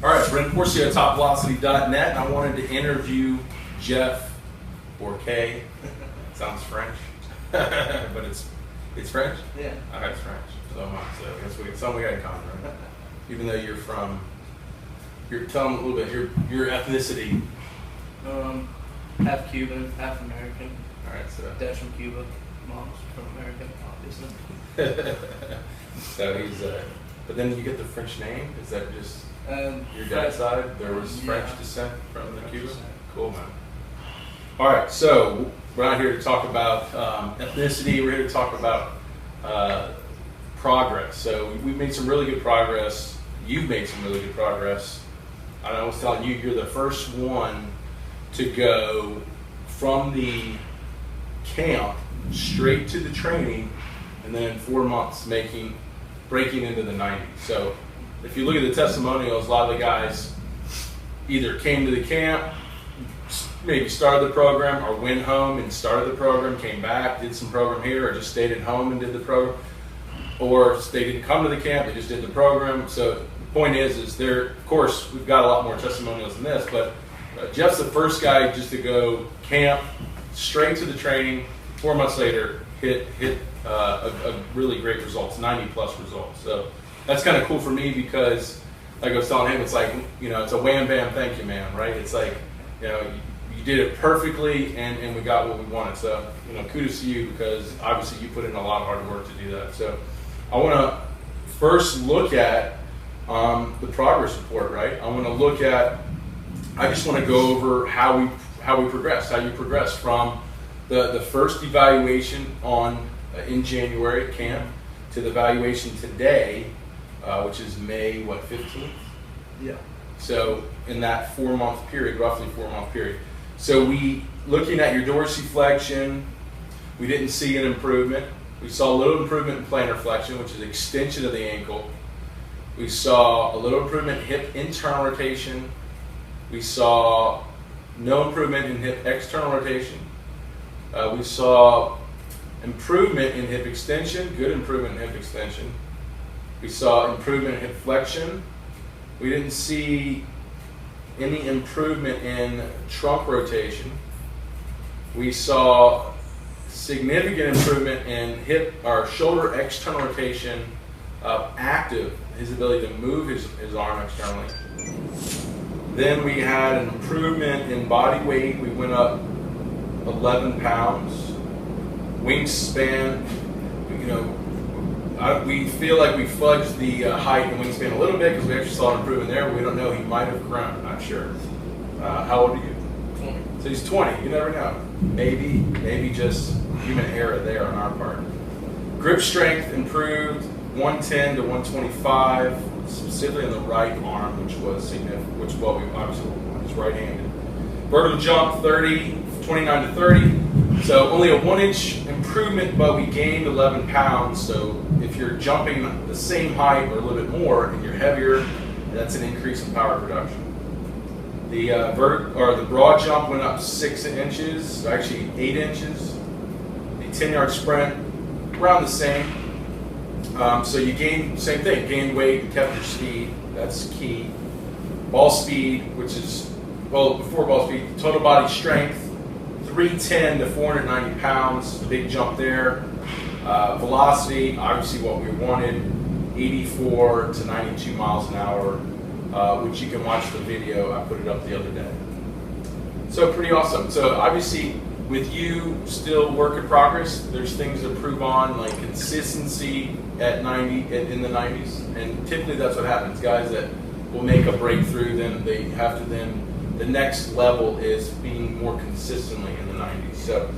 All right, Brent Borque at topvelocity.net, and I wanted to interview Geoff Borque. Sounds French, but it's French? Yeah. Okay, it's French. So am I. So I guess something we got in common, right? Even though you're tell them a little bit, your ethnicity. Half Cuban, half American. All right, so. Dad's from Cuba, mom's from America, obviously. So he's, but then you get the French name? Is that just your dad's side? There was French descent from the Cuba? Cool, man. All right, so we're not here to talk about ethnicity. We're here to talk about progress. So we've made some really good progress. You've made some really good progress. I was telling you, you're the first one to go from the camp straight to the training, and then in 4 months breaking into the 90s. So if you look at the testimonials, a lot of the guys either came to the camp, maybe started the program, or went home and started the program, came back, did some program here, or just stayed at home and did the program, or they didn't come to the camp, they just did the program. So the point is there, of course, we've got a lot more testimonials than this, but Geoff's the first guy just to go camp, straight to the training, 4 months later, hit a really great results, 90 plus results. So that's kind of cool for me because, like I was telling him, it's like, it's a wham bam thank you man, right? It's like, you did it perfectly and we got what we wanted. So, kudos to you because obviously you put in a lot of hard work to do that. So I want to first look at the progress report, right? I just want to go over how we progressed, how you progressed from the first evaluation in January at camp to the evaluation today, which is May 15th? Yeah. So in that 4 month period, roughly 4 month period. So looking at your dorsiflexion, we didn't see an improvement. We saw a little improvement in plantar flexion, which is extension of the ankle. We saw a little improvement in hip internal rotation. We saw no improvement in hip external rotation. We saw improvement in hip extension, good improvement in hip extension. We saw improvement in hip flexion. We didn't see any improvement in trunk rotation. We saw significant improvement in hip or shoulder external rotation, active, his ability to move his arm externally. Then we had an improvement in body weight. We went up 11 pounds. Wingspan, we feel like we fudged the height and wingspan a little bit because we actually saw an improvement there, but we don't know. He might have grown, not sure. How old are you? 20. So he's 20, you never know. Maybe just human error there on our part. Grip strength improved 110 to 125, specifically in the right arm, which was significant, which what we obviously want, is right-handed. Vertical jump 29 to 30. So only a 1 inch improvement, but we gained 11 pounds. So if you're jumping the same height or a little bit more and you're heavier, that's an increase in power production. The broad jump went up 6 inches, actually 8 inches. The 10-yard sprint, around the same. So you gained weight and kept your speed. That's key. Ball speed, which is, before ball speed, total body strength, 310 to 490 pounds, big jump there. Velocity, obviously what we wanted, 84 to 92 miles an hour, which you can watch the video. I put it up the other day. So pretty awesome. So obviously with you still work in progress, there's things to improve on, like consistency at 90 in the 90s, and typically that's what happens. Guys that will make a breakthrough, then they have to the next level is being more consistently in the 90s. So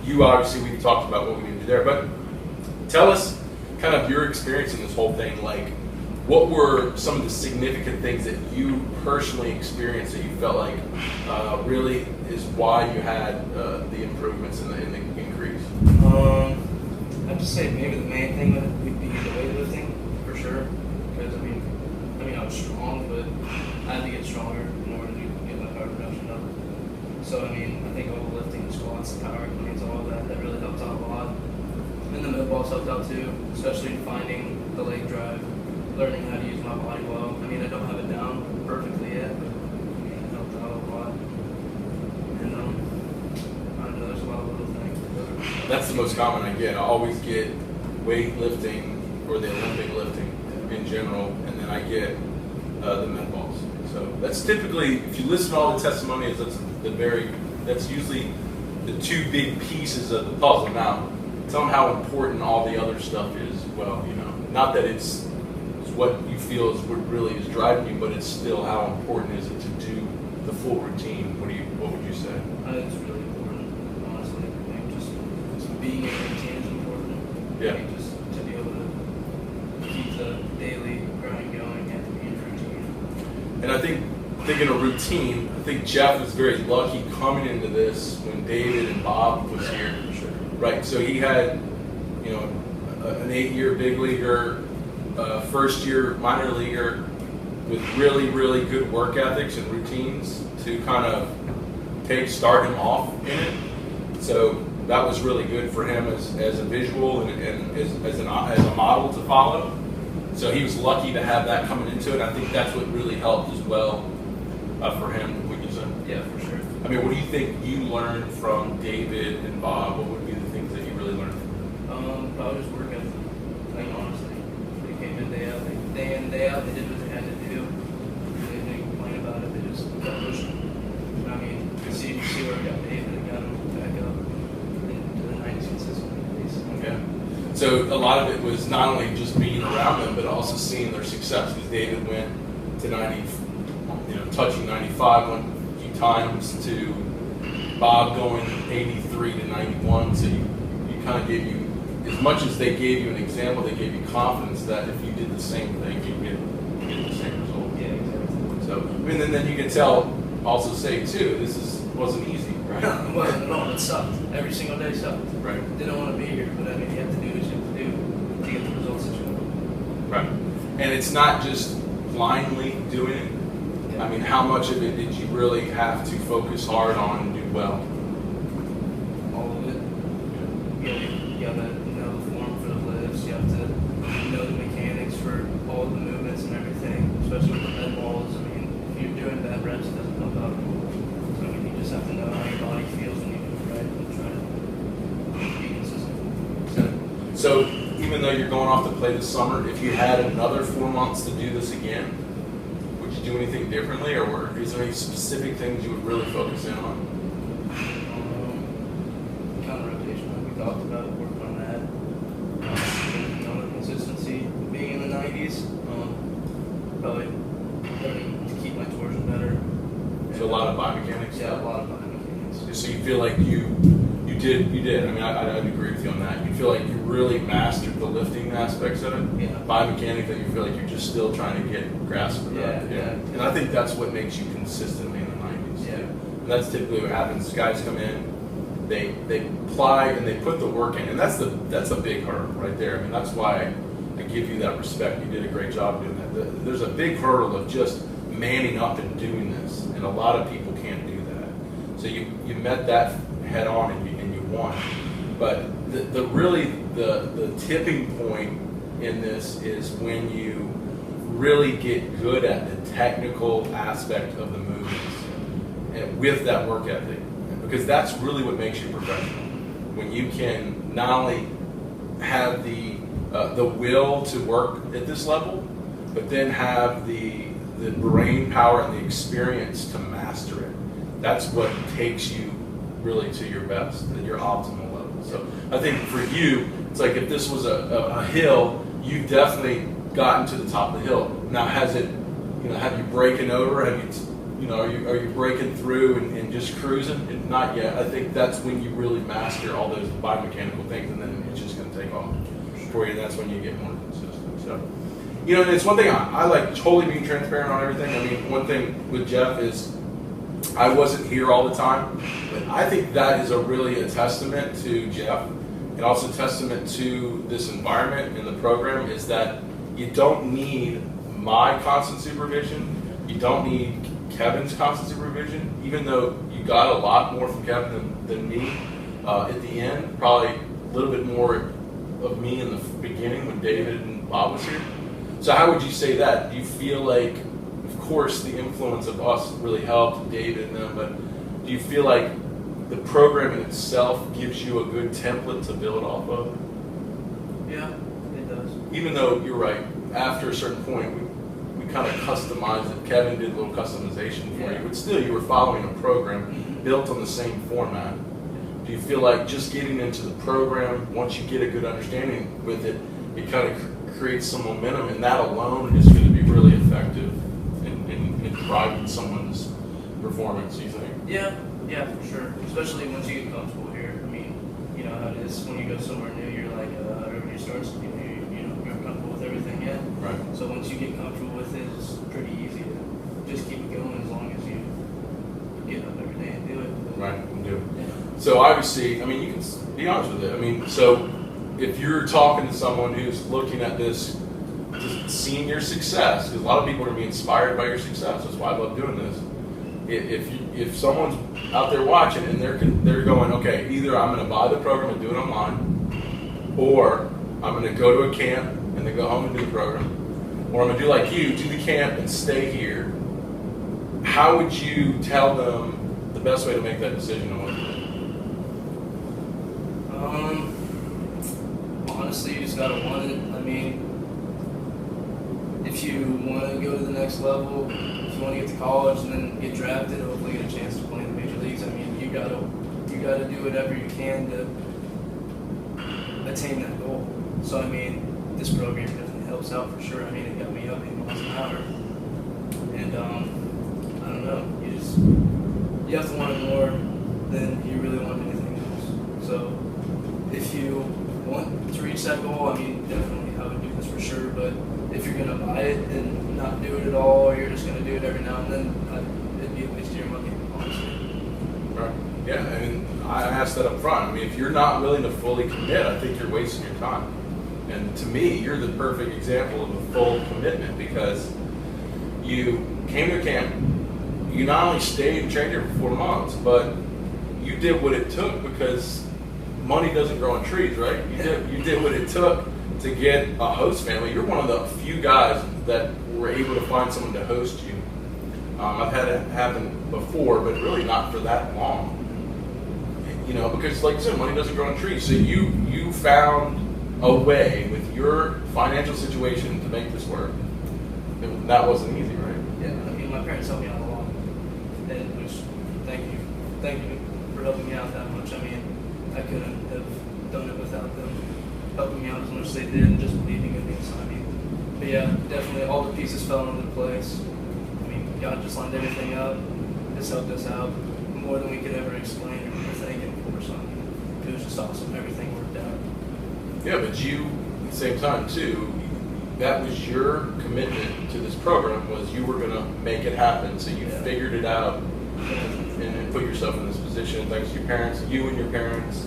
you obviously, we've talked about what we need to do there, but tell us kind of your experience in this whole thing. Like, what were some of the significant things that you personally experienced that you felt like really is why you had the improvements and the increase? I'd just say maybe the main thing would be the weightlifting, for sure. Because I mean I was strong, but I had to get stronger in order to get my power production up. So I think all the lifting, squats, power cleans, all of that really helped out a lot. And the middle balls helped out too, especially finding the leg drive, learning how to use my body well. I don't have That's the most common I get. I always get weightlifting or the Olympic lifting in general, and then I get the med balls. So that's typically, if you listen to all the testimonials, that's usually the two big pieces of the puzzle. Now, tell them how important all the other stuff is as well. Not that it's what you feel is what really is driving you, but it's still how important is it to do the full routine. What would you say? It's really important, honestly. I think just being in a routine is important. Yeah. I think just to be able to keep the daily grind going, you have to be in a routine. And I think thinking of routine, I think Geoff was very lucky coming into this when David and Bob was here. Sure. Right. So he had, an 8-year big leaguer, first year minor leaguer with really, really good work ethics and routines to kind of start him off in it. So that was really good for him as a visual and as a model to follow. So he was lucky to have that coming into it. I think that's what really helped as well for him, would you say? Yeah, for sure. I mean, what do you think you learned from David and Bob? What would be the things that you really learned from them? Probably just work ethic. Honestly, they came in day in, day out. They did what they had to do. They didn't complain about it. They just kept pushing. I mean, you see where it got David. It got him back up into the 90s consistently. Okay. So a lot of it was not only just being around them, but also seeing their success. Because David went to 90, touching 95 one few times, to Bob going 83 to 91. So you kind of gave you, as much as they gave you an example, they gave you confidence that if you did the same thing, you'd get the same result. Yeah, exactly. So, and then you can also say too, wasn't easy, right? No, it sucked. Every single day sucked. Right. Didn't want to be here, but I mean, you have to do what you have to do to get the results that you want. Right. And it's not just blindly doing it. Yeah. I mean, how much of it did you really have to focus hard on and do well? All of it. You have to know the form for the lifts. You have to know the mechanics for all the movements and everything, especially with the med balls. I mean, if you're doing bad reps, it doesn't help out. So I mean, you just have to know how your body feels when you do it right and try to be consistent. So even though you're going off to play this summer, if you had another 4 months to do this again, would you do anything differently, or is there any specific things you would really focus in on? Counter rotation, like we talked about, working on that. The consistency, being in the 90s, probably learning to keep my torsion better. So a lot of biomechanics. Yeah, a lot of biomechanics. So you feel like you did. I mean, I'd agree with you on that. You feel like you really mastered the lifting aspects of it. Yeah. Biomechanically, you feel like you're just still trying to get grasp of that. Yeah. And I think that's what makes you consistently in the 90s. Yeah. And that's typically what happens. Guys come in, they apply and they put the work in, and that's a big hurdle right there. I mean, that's why I give you that respect. You did a great job doing that. There's a big hurdle of just manning up and doing this, and a lot of people can't do that. So you met that head on and you won. But the tipping point in this is when you really get good at the technical aspect of the movements and with that work ethic, because that's really what makes you professional. When you can not only have the will to work at this level, but then have the brain power and the experience to master it. That's what takes you really to your best, at your optimal level. So I think for you, it's like if this was a hill, you've definitely gotten to the top of the hill. Now, have you breaking over? Are you breaking through and just cruising? Not yet. I think that's when you really master all those biomechanical things, and then it's just going to take off for you. And that's when you get more consistent. So, and it's one thing I like totally being transparent on everything. I mean, one thing with Geoff is I wasn't here all the time, but I think that is really a testament to Geoff, and also a testament to this environment and the program, is that you don't need my constant supervision. You don't need Kevin's constant supervision, even though you got a lot more from Kevin than me at the end. Probably a little bit more of me in the beginning when David and Bob was here. So how would you say that? Do you feel like, of course, the influence of us really helped David and them, but do you feel like the programming itself gives you a good template to build off of. Yeah, it does. Even though you're right, after a certain point, we kind of customized it. Kevin did a little customization for you, but still you were following a program built on the same format. Do you feel like just getting into the program, once you get a good understanding with it, it kind of creates some momentum, and that alone is going to be really effective in driving someone's performance, you think? Yeah, for sure. Especially once you get comfortable here. I mean, you know how it is when you go somewhere new, you're like, everybody starts, you're not comfortable with everything yet. Right. So once you get comfortable with it, it's pretty easy to just keep it going as long as you get up every day and do it. Right, and do it. Yeah. So obviously, I mean, you can be honest with it. I mean, so if you're talking to someone who's looking at this, just seeing your success, because a lot of people are going to be inspired by your success. That's why I love doing this. If someone's out there watching and they're going, okay, either I'm going to buy the program and do it online, or I'm going to go to a camp and then go home and do the program, or I'm going to do like you, do the camp and stay here. How would you tell them the best way to make that decision on what to do? Honestly, you just gotta want it. I mean, if you want to go to the next level, if you want to get to college and then get drafted, hopefully get a chance to play in the major leagues. I mean, you gotta do whatever you can to attain that goal. So I mean, this program definitely helps out for sure. I mean, it got me up 8 miles an hour, and I don't know. You have to want it more than you really want anything else. So if you want to reach that goal, I mean, definitely I would do this for sure. But if you're gonna buy it and not do it at all, or you're just gonna do it every now and then, it'd be a waste of your money, honestly. Right. Yeah, I mean, I asked that up front. I mean, if you're not willing to fully commit, I think you're wasting your time. And to me, you're the perfect example of a full commitment, because you came to camp, you not only stayed and trained here for 4 months, but you did what it took, because money doesn't grow on trees, right? You did what it took to get a host family. You're one of the few guys that were able to find someone to host you. I've had it happen before, but really not for that long. You know, because like I said, money doesn't grow on trees. So you found a way with your financial situation to make this work. And that wasn't easy, right? Yeah, I mean, my parents helped me out a lot, and which thank you for helping me out that much. I mean, I couldn't have done it without them helping me out as much as they did and just believing in me. So I mean, but yeah, definitely all the pieces fell into place. I mean, God just lined everything up. Just helped us out more than we could ever explain or thank Him for. So I mean, it was just awesome. Everything worked out. Yeah, but you, at the same time too, that was your commitment to this program, was you were going to make it happen. So you figured it out and put yourself in this position thanks to your parents, you and your parents.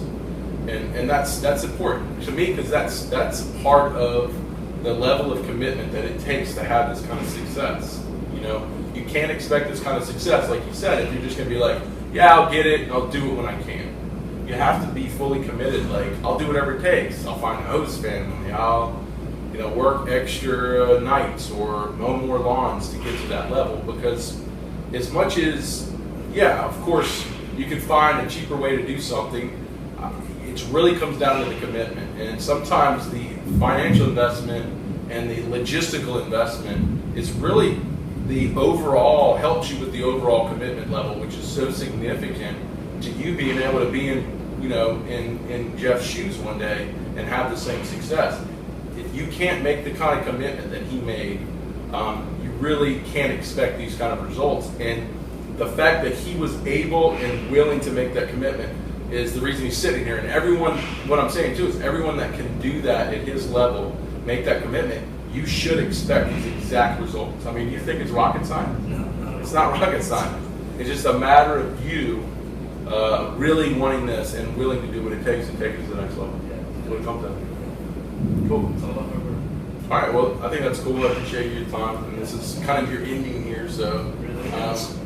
And that's important to me, because that's part of the level of commitment that it takes to have this kind of success. You know, you can't expect this kind of success, like you said, if you're just going to be like, yeah, I'll get it, and I'll do it when I can. You have to be fully committed. Like, I'll do whatever it takes. I'll find a host family. I'll, work extra nights or mow more lawns to get to that level. Because as much as, yeah, of course, you can find a cheaper way to do something, it really comes down to the commitment. And sometimes the financial investment and the logistical investment is really the overall, helps you with the overall commitment level, which is so significant to you being able to be in Geoff's shoes one day and have the same success. If you can't make the kind of commitment that he made, you really can't expect these kind of results. And the fact that he was able and willing to make that commitment is the reason he's sitting here. And everyone, what I'm saying too, is everyone that can do that at his level, make that commitment, you should expect these exact results. I mean, you think it's rocket science? No. It's not rocket science. It's just a matter of you really wanting this and willing to do what it takes to take it to the next level. That's what it comes down to. Cool. It's all about hard work. All right, well, I think that's cool. I appreciate your time. And this is kind of your ending here, so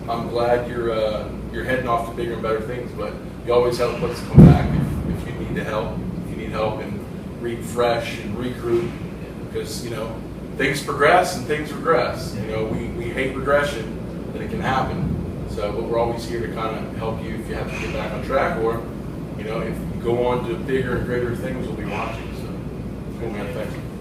I'm glad you're heading off to bigger and better things, but you always have a place to come back if you need help. If you need help and refresh and regroup, because things progress and things regress. We hate regression, but it can happen. So, but we're always here to kind of help you if you have to get back on track, or if you go on to bigger and greater things, we'll be watching. So, cool, man. Thanks.